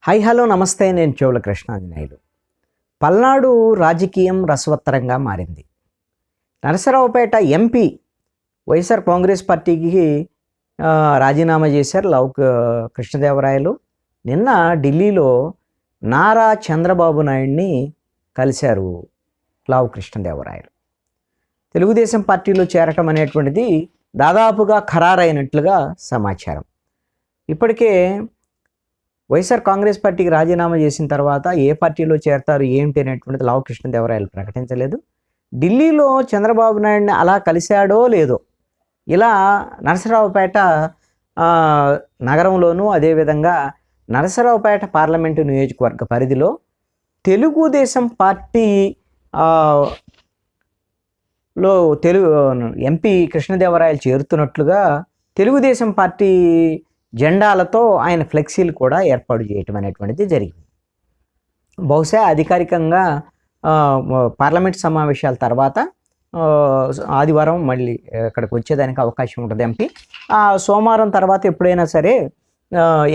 High hello నమస్తే, నేను చెవుల కృష్ణాంజనేయులు. పల్నాడు రాజకీయం రసవత్తరంగా మారింది. నరసరావుపేట ఎంపీ వైఎస్ఆర్ కాంగ్రెస్ పార్టీకి రాజీనామా చేశారు కృష్ణదేవరాయలు. నిన్న ఢిల్లీలో నారా చంద్రబాబు నాయుడిని కలిశారు లావు కృష్ణదేవరాయలు. తెలుగుదేశం పార్టీలో చేరటం అనేటువంటిది దాదాపుగా ఖరారైనట్లుగా సమాచారం. ఇప్పటికే వైఎస్ఆర్ కాంగ్రెస్ పార్టీకి రాజీనామా చేసిన తర్వాత ఏ పార్టీలో చేరతారు ఏంటి అనేటువంటిది లావు కృష్ణదేవరాయలు ప్రకటించలేదు. ఢిల్లీలో చంద్రబాబు నాయుడిని అలా కలిశాడో లేదో, ఇలా నరసరావుపేట నగరంలోనూ అదేవిధంగా నరసరావుపేట పార్లమెంటు నియోజకవర్గ పరిధిలో తెలుగుదేశం పార్టీ ఎంపీ కృష్ణదేవరాయలు చేరుతున్నట్లుగా తెలుగుదేశం పార్టీ జెండాలతో ఆయన ఫ్లెక్సీలు కూడా ఏర్పాటు చేయటం అనేటువంటిది జరిగింది. బహుశా అధికారికంగా పార్లమెంట్ సమావేశాల తర్వాత ఆదివారం మళ్ళీ ఇక్కడికి వచ్చేదానికి అవకాశం ఉంటుంది ఎంపీ. సోమవారం తర్వాత ఎప్పుడైనా సరే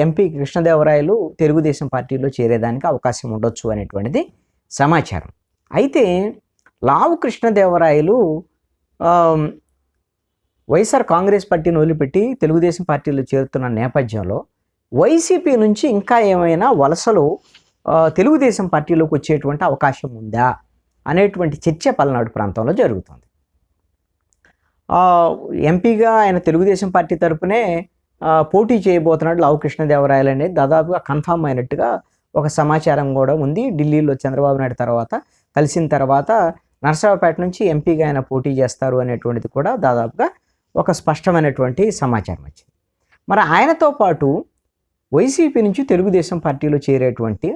ఎంపీ కృష్ణదేవరాయలు తెలుగుదేశం పార్టీలో చేరేదానికి అవకాశం ఉండొచ్చు అనేటువంటిది సమాచారం. అయితే లావు కృష్ణదేవరాయలు వైఎస్ఆర్ కాంగ్రెస్ పార్టీని వదిలిపెట్టి తెలుగుదేశం పార్టీలో చేరుతున్న నేపథ్యంలో వైసీపీ నుంచి ఇంకా ఏమైనా వలసలు తెలుగుదేశం పార్టీలోకి వచ్చేటువంటి అవకాశం ఉందా అనేటువంటి చర్చ పల్నాడు ప్రాంతంలో జరుగుతుంది. ఎంపీగా ఆయన తెలుగుదేశం పార్టీ తరపునే పోటీ చేయబోతున్నాడు లావు కృష్ణదేవరాయలు అనేది దాదాపుగా కన్ఫామ్ అయినట్టుగా ఒక సమాచారం కూడా ఉంది. ఢిల్లీలో చంద్రబాబు నాయుడు తర్వాత కలిసిన తర్వాత నరసరావుపేట నుంచి ఎంపీగా ఆయన పోటీ చేస్తారు అనేటువంటిది కూడా దాదాపుగా ఒక స్పష్టమైనటువంటి సమాచారం వచ్చింది. మరి ఆయనతో పాటు వైసీపీ నుంచి తెలుగుదేశం పార్టీలో చేరేటువంటి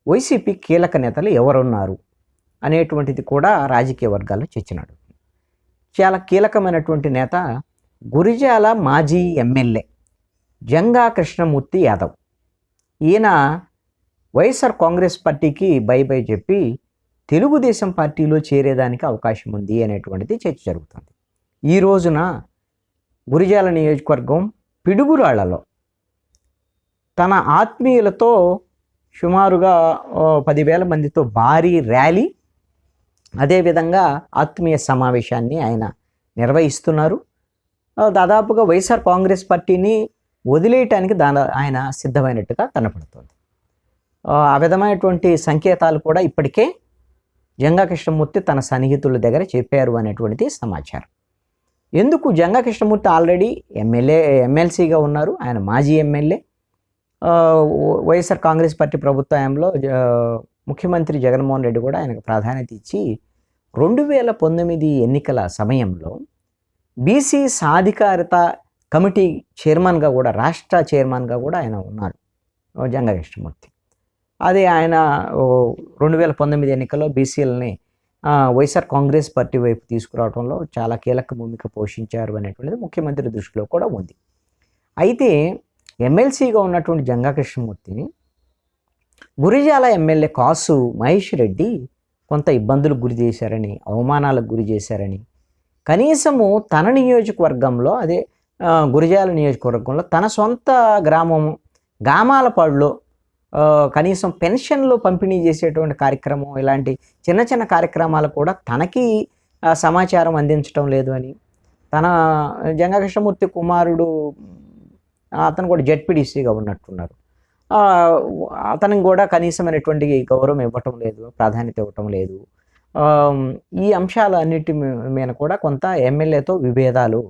వైసీపీ కీలక నేతలు ఎవరున్నారు అనేటువంటిది కూడా రాజకీయ వర్గాల్లో చర్చ నడుస్తుంది. చాలా కీలకమైనటువంటి నేత గురిజాల మాజీ ఎమ్మెల్యే జంగా కృష్ణమూర్తి యాదవ్. ఈయన వైఎస్ఆర్ కాంగ్రెస్ పార్టీకి బై బై చెప్పి తెలుగుదేశం పార్టీలో చేరేదానికి అవకాశం ఉంది అనేటువంటిది చర్చ జరుగుతుంది. ఈ రోజున గురిజాల నియోజకవర్గం పిడుగురాళ్లలో తన ఆత్మీయులతో సుమారుగా 10,000 మందితో భారీ ర్యాలీ, అదేవిధంగా ఆత్మీయ సమావేశాన్ని ఆయన నిర్వహిస్తున్నారు. దాదాపుగా వైఎస్ఆర్ కాంగ్రెస్ పార్టీని వదిలేయటానికి ఆయన సిద్ధమైనట్టుగా కనపడుతుంది. ఆ విధమైనటువంటి సంకేతాలు కూడా ఇప్పటికే జంగా కృష్ణమూర్తి తన సన్నిహితుల దగ్గర చెప్పారు అనేటువంటిది సమాచారం. ఎందుకు జంగా కృష్ణమూర్తి ఆల్రెడీ ఎమ్మెల్సీగా ఉన్నారు. ఆయన మాజీ ఎమ్మెల్యే. వైఎస్ఆర్ కాంగ్రెస్ పార్టీ ప్రభుత్వంలో ముఖ్యమంత్రి జగన్మోహన్ రెడ్డి కూడా ఆయనకు ప్రాధాన్యత ఇచ్చి 2019 ఎన్నికల సమయంలో బీసీ సాధికారత కమిటీ చైర్మన్గా కూడా, రాష్ట్ర చైర్మన్గా కూడా ఆయన ఉన్నారు జంగా కృష్ణమూర్తి. అది ఆయన 2019 ఎన్నికల్లో బీసీలని వైఎస్ఆర్ కాంగ్రెస్ పార్టీ వైపు తీసుకురావడంలో చాలా కీలక భూమిక పోషించారు అనేటువంటిది ముఖ్యమంత్రి దృష్టిలో కూడా ఉంది. అయితే ఎమ్మెల్సీగా ఉన్నటువంటి జంగా కృష్ణమూర్తిని గురిజాల ఎమ్మెల్యే కాసు మహేష్ రెడ్డి కొంత ఇబ్బందులకు గురి చేశారని, అవమానాలకు గురి చేశారని, కనీసము తన నియోజకవర్గంలో, అదే గురిజాల నియోజకవర్గంలో తన సొంత గ్రామం గామాలపాడులో కనీసం పెన్షన్లు పంపిణీ చేసేటువంటి కార్యక్రమం, ఇలాంటి చిన్న చిన్న కార్యక్రమాలు కూడా తనకి సమాచారం అందించడం లేదు అని, తన జంగా కృష్ణమూర్తి కుమారుడు అతను కూడా జెడ్పీడీసీగా ఉన్నట్టున్నారు, అతనికి కూడా కనీసమైనటువంటి గౌరవం ఇవ్వటం లేదు, ప్రాధాన్యత ఇవ్వటం లేదు. ఈ అంశాలు అన్నిటి మీద కూడా కొంత ఎమ్మెల్యేతో విభేదాలు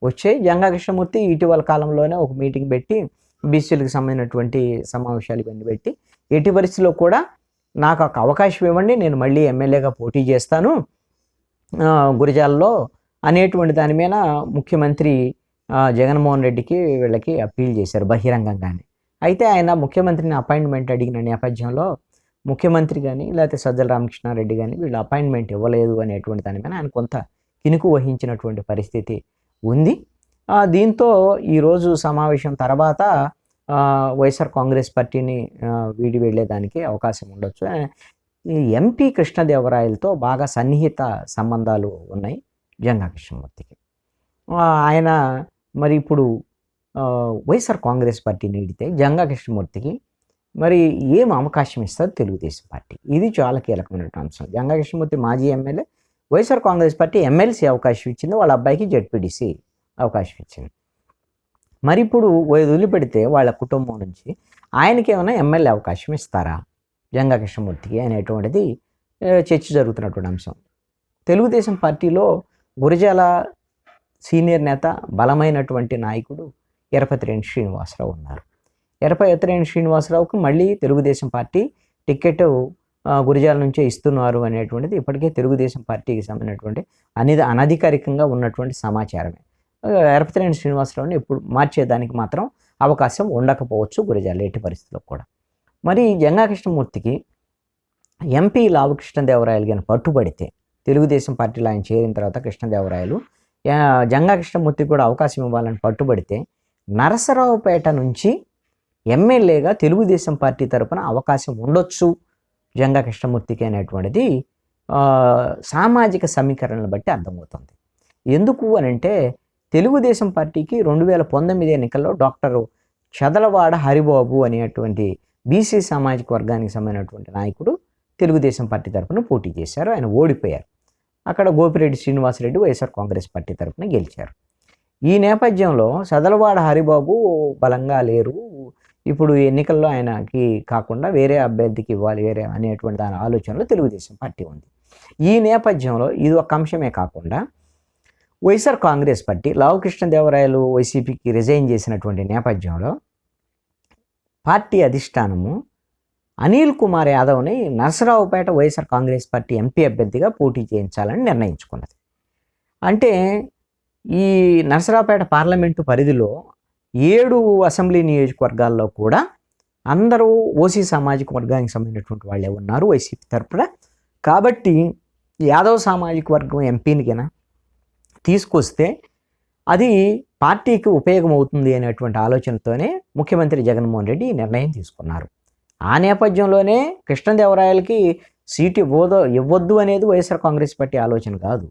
వచ్చాయి. జంగా కృష్ణమూర్తి ఇటీవల కాలంలోనే ఒక మీటింగ్ పెట్టి బీసీలకు సంబంధించినటువంటి సమావేశాలు ఇవన్నీ పెట్టి ఎట్టి పరిస్థితిలో కూడా నాకు ఒక అవకాశం ఇవ్వండి, నేను మళ్ళీ ఎమ్మెల్యేగా పోటీ చేస్తాను గురిజాల్లో అనేటువంటి దాని మీద ముఖ్యమంత్రి జగన్మోహన్ రెడ్డికి వీళ్ళకి అప్పీల్ చేశారు బహిరంగంగానే. అయితే ఆయన ముఖ్యమంత్రిని అపాయింట్మెంట్ అడిగిన నేపథ్యంలో ముఖ్యమంత్రి కానీ లేకపోతే సజ్జల రామకృష్ణారెడ్డి కానీ వీళ్ళు అపాయింట్మెంట్ ఇవ్వలేదు అనేటువంటి దాని మీద ఆయన కొంత కినుకు వహించినటువంటి పరిస్థితి ఉంది. దీంతో ఈరోజు సమావేశం తర్వాత వైఎస్ఆర్ కాంగ్రెస్ పార్టీని వీడి వెళ్ళేదానికి అవకాశం ఉండొచ్చు. ఎంపీ కృష్ణదేవరాయలతో బాగా సన్నిహిత సంబంధాలు ఉన్నాయి జంగా కృష్ణమూర్తికి. ఆయన మరి ఇప్పుడు వైఎస్ఆర్ కాంగ్రెస్ పార్టీ నీడితే జంగా కృష్ణమూర్తికి మరి ఏం అవకాశం ఇస్తుంది తెలుగుదేశం పార్టీ? ఇది చాలా కీలకమైనటువంటి అంశం. జంగా కృష్ణమూర్తి మాజీ MLA, YSR Congress party MLC అవకాశం ఇచ్చింది, వాళ్ళ అబ్బాయికి జెడ్పీటీసీ అవకాశం ఇచ్చింది. మరి ఇప్పుడు వదిలిపెడితే వాళ్ళ కుటుంబం నుంచి ఆయనకి ఏమైనా ఎమ్మెల్యే అవకాశం ఇస్తారా జంగా కృష్ణమూర్తికి అనేటువంటిది చర్చ జరుగుతున్నటువంటి అంశం. తెలుగుదేశం పార్టీలో గురజాల సీనియర్ నేత, బలమైనటువంటి నాయకుడు ఎరపతిరేని శ్రీనివాసరావు ఉన్నారు. ఎరపతిరేని శ్రీనివాసరావుకు మళ్ళీ తెలుగుదేశం పార్టీ టికెట్ గురజాల నుంచే ఇస్తున్నారు అనేటువంటిది ఇప్పటికే తెలుగుదేశం పార్టీకి సంబంధించినటువంటి అనధికారికంగా ఉన్నటువంటి సమాచారమే. ఎరపతిరేని శ్రీనివాసరావుని ఇప్పుడు మార్చేదానికి మాత్రం అవకాశం ఉండకపోవచ్చు గురజాల ఎట్టి పరిస్థితుల్లో కూడా. మరి జంగా కృష్ణమూర్తికి ఎంపీ లావు కృష్ణదేవరాయలు కానీ పట్టుబడితే, తెలుగుదేశం పార్టీలో ఆయన చేరిన తర్వాత కృష్ణదేవరాయలు జంగా కృష్ణమూర్తికి కూడా అవకాశం ఇవ్వాలని పట్టుబడితే, నరసరావుపేట నుంచి ఎమ్మెల్యేగా తెలుగుదేశం పార్టీ తరఫున అవకాశం ఉండొచ్చు జంగా కృష్ణమూర్తికి అనేటువంటిది సామాజిక సమీకరణలు బట్టి అర్థమవుతుంది. ఎందుకు అనంటే, తెలుగుదేశం పార్టీకి 2019 ఎన్నికల్లో డాక్టర్ చదలవాడ హరిబాబు అనేటువంటి బీసీ సామాజిక వర్గానికి సంబంధించినటువంటి నాయకుడు తెలుగుదేశం పార్టీ తరఫున పోటీ చేశారు. ఆయన ఓడిపోయారు. అక్కడ గోపిరెడ్డి శ్రీనివాసరెడ్డి వైఎస్ఆర్ కాంగ్రెస్ పార్టీ తరఫున గెలిచారు. ఈ నేపథ్యంలో చదలవాడ హరిబాబు బలంగా లేరు, ఇప్పుడు ఎన్నికల్లో ఆయనకి కాకుండా వేరే అభ్యర్థికి ఇవ్వాలి వేరే అనేటువంటి దాని ఆలోచనలో తెలుగుదేశం పార్టీ ఉంది. ఈ నేపథ్యంలో ఇది ఒక అంశమే కాకుండా వైఎస్ఆర్ కాంగ్రెస్ పార్టీ లావు కృష్ణదేవరాయలు వైసీపీకి రిజైన్ చేసినటువంటి నేపథ్యంలో పార్టీ అధిష్టానము అనిల్ కుమార్ యాదవ్ని నరసరావుపేట వైఎస్ఆర్ కాంగ్రెస్ పార్టీ ఎంపీ అభ్యర్థిగా పోటీ చేయించాలని నిర్ణయించుకున్నది. అంటే ఈ నరసరావుపేట పార్లమెంటు పరిధిలో 7 అసెంబ్లీ నియోజకవర్గాల్లో కూడా అందరూ ఓసీ సామాజిక వర్గానికి సంబంధించినటువంటి వాళ్ళే ఉన్నారు వైసీపీ తరపున. కాబట్టి యాదవ్ సామాజిక వర్గం ఎంపీని కన్నా తీసుకొస్తే అది పార్టీకి ఉపయోగం అవుతుంది అనేటువంటి ఆలోచనతోనే ముఖ్యమంత్రి జగన్మోహన్ రెడ్డి ఈ నిర్ణయం తీసుకున్నారు. ఆ నేపథ్యంలోనే కృష్ణదేవరాయలకి సీటు ఇవ్వద్దు అనేది వైఎస్ఆర్ కాంగ్రెస్ పార్టీ ఆలోచన కాదు.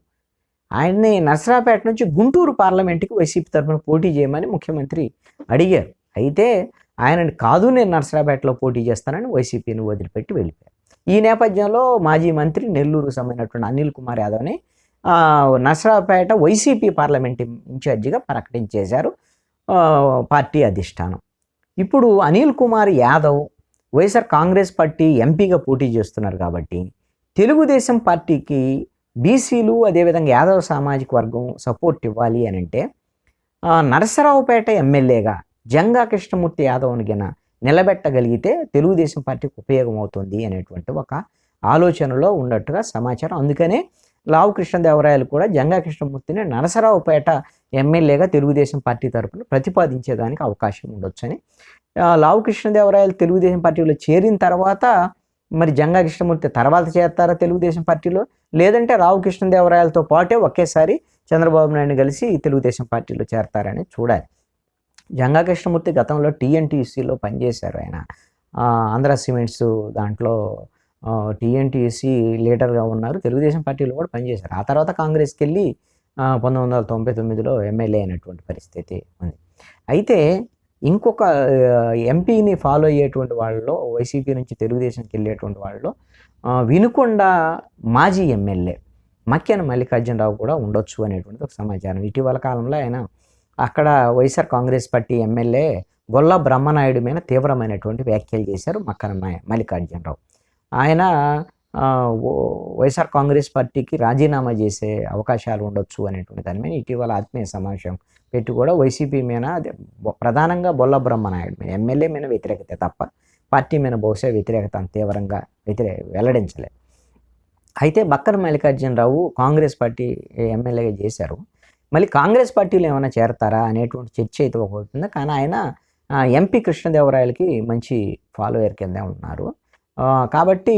ఆయన్ని నరసరావుపేట నుంచి గుంటూరు పార్లమెంటుకి వైసీపీ తరఫున పోటీ చేయమని ముఖ్యమంత్రి అడిగారు. అయితే ఆయనని కాదు, నేను నరసరావుపేటలో పోటీ చేస్తానని వైసీపీని వదిలిపెట్టి వెళ్ళిపోయారు. ఈ నేపథ్యంలో మాజీ మంత్రి నెల్లూరుకు సంబంధించినటువంటి అనిల్ కుమార్ యాదవ్ని నరసరావుపేట వైసీపీ పార్లమెంట్ ఇన్ఛార్జిగా ప్రకటించేశారు పార్టీ అధిష్టానం. ఇప్పుడు అనిల్ కుమార్ యాదవ్ వైఎస్ఆర్ కాంగ్రెస్ పార్టీ ఎంపీగా పోటీ చేస్తున్నారు కాబట్టి తెలుగుదేశం పార్టీకి బీసీలు అదేవిధంగా యాదవ్ సామాజిక వర్గం సపోర్ట్ ఇవ్వాలి అని అంటే నరసరావుపేట ఎమ్మెల్యేగా జంగా కృష్ణమూర్తి యాదవ్ని గిన నిలబెట్టగలిగితే తెలుగుదేశం పార్టీకి ఉపయోగం అవుతుంది అనేటువంటి ఒక ఆలోచనలో ఉన్నట్టుగా సమాచారం. అందుకనే లావు కృష్ణదేవరాయలు కూడా జంగా కృష్ణమూర్తిని నరసరావుపేట ఎమ్మెల్యేగా తెలుగుదేశం పార్టీ తరఫున ప్రతిపాదించేదానికి అవకాశం ఉండొచ్చని. లావు కృష్ణదేవరాయలు తెలుగుదేశం పార్టీలో చేరిన తర్వాత మరి జంగా కృష్ణమూర్తి తర్వాత చేస్తారా తెలుగుదేశం పార్టీలో, లేదంటే రావు కృష్ణదేవరాయలతో పాటే ఒకేసారి చంద్రబాబు నాయుడు కలిసి తెలుగుదేశం పార్టీలో చేరతారని చూడాలి. జంగా కృష్ణమూర్తి గతంలో టీఎన్టీయూసీలో పనిచేశారు. ఆయన ఆంధ్ర సిమెంట్స్ దాంట్లో టీఎన్టీయూసీ లీడర్గా ఉన్నారు. తెలుగుదేశం పార్టీలో కూడా పనిచేశారు. ఆ తర్వాత కాంగ్రెస్కి వెళ్ళి 1999లో ఎమ్మెల్యే అయినటువంటి పరిస్థితి ఉంది. అయితే ఇంకొక ఎంపీని ఫాలో అయ్యేటువంటి వాళ్ళలో వైసీపీ నుంచి తెలుగుదేశంకి వెళ్ళేటువంటి వాళ్ళలో వినుకొండ మాజీ ఎమ్మెల్యే మక్కెన మల్లికార్జునరావు కూడా ఉండొచ్చు అనేటువంటిది ఒక సమాచారం. ఇటీవల కాలంలో ఆయన అక్కడ వైఎస్ఆర్ కాంగ్రెస్ పార్టీ ఎమ్మెల్యే గొల్ల బ్రహ్మనాయుడు మీద తీవ్రమైనటువంటి వ్యాఖ్యలు చేశారు మక్కెన మల్లికార్జునరావు. ఆయన వైఎస్ఆర్ కాంగ్రెస్ పార్టీకి రాజీనామా చేసే అవకాశాలు ఉండొచ్చు అనేటువంటి దాని మీద ఇటీవల ఆత్మీయ సమావేశం పెట్టి కూడా వైసీపీ మీద ప్రధానంగా బొల్ల బ్రహ్మనాయుడు మీద ఎమ్మెల్యే మీద వ్యతిరేకత తప్ప పార్టీ మీద బహుశా వ్యతిరేకత అంత తీవ్రంగా వెల్లడించలేదు. అయితే మక్కెన మల్లికార్జునరావు కాంగ్రెస్ పార్టీ ఎమ్మెల్యేగా చేశారు. మళ్ళీ కాంగ్రెస్ పార్టీలో ఏమైనా చేరతారా అనేటువంటి చర్చ అయితే ఒకవుతుంది. కానీ ఆయన ఎంపీ కృష్ణదేవరాయలకి మంచి ఫాలోయర్ కింద ఉన్నారు. కాబట్టి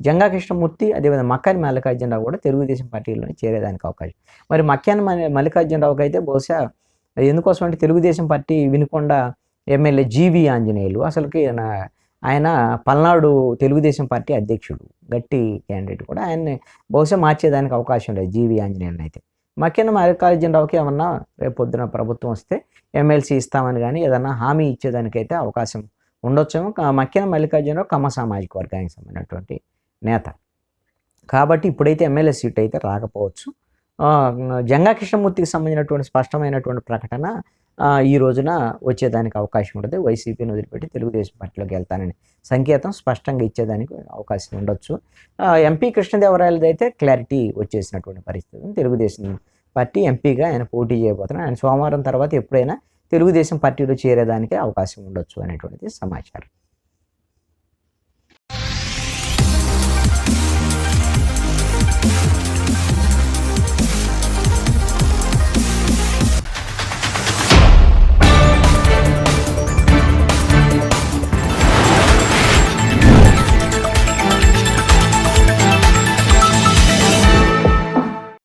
జంగా కృష్ణమూర్తి అదేవిధంగా మక్కెన మల్లికార్జునరావు కూడా తెలుగుదేశం పార్టీలోనే చేరేదానికి అవకాశం. మరి మక్కెన మల్లికార్జునరావుకి అయితే బహుశా ఎందుకోసం అంటే తెలుగుదేశం పార్టీ వినుకొండ ఎమ్మెల్యే జీవి ఆంజనేయులు అసలుకి ఆయన పల్నాడు తెలుగుదేశం పార్టీ అధ్యక్షుడు, గట్టి క్యాండిడేట్ కూడా. ఆయన్ని బహుశా మార్చేదానికి అవకాశం లేదు జీవి ఆంజనేయులను. అయితే మక్కెన మల్లికార్జునరావుకి ఏమన్నా రేపు పొద్దున ప్రభుత్వం వస్తే ఎమ్మెల్సీ ఇస్తామని కానీ ఏదన్నా హామీ ఇచ్చేదానికైతే అవకాశం ఉండొచ్చేమో. మక్కిన మల్లికార్జునరావు కమ్మ సామాజిక వర్గానికి సంబంధించినటువంటి నేత. కాబట్టి ఇప్పుడైతే ఎమ్మెల్యే సీట్ అయితే రాకపోవచ్చు. జంగా కృష్ణమూర్తికి సంబంధించినటువంటి స్పష్టమైనటువంటి ప్రకటన ఈ రోజున వచ్చేదానికి అవకాశం ఉంటుంది. వైసీపీని వదిలిపెట్టి తెలుగుదేశం పార్టీలోకి వెళ్తానని సంకేతం స్పష్టంగా ఇచ్చేదానికి అవకాశం ఉండొచ్చు. ఎంపీ కృష్ణదేవరాయలది అయితే క్లారిటీ వచ్చేసినటువంటి పరిస్థితి. తెలుగుదేశం పార్టీ ఎంపీగా ఆయన పోటీ చేయబోతున్నారు. ఆయన సోమవారం తర్వాత ఎప్పుడైనా తెలుగుదేశం పార్టీలో చేరేదానికి అవకాశం ఉండొచ్చు అనేటువంటిది సమాచారం.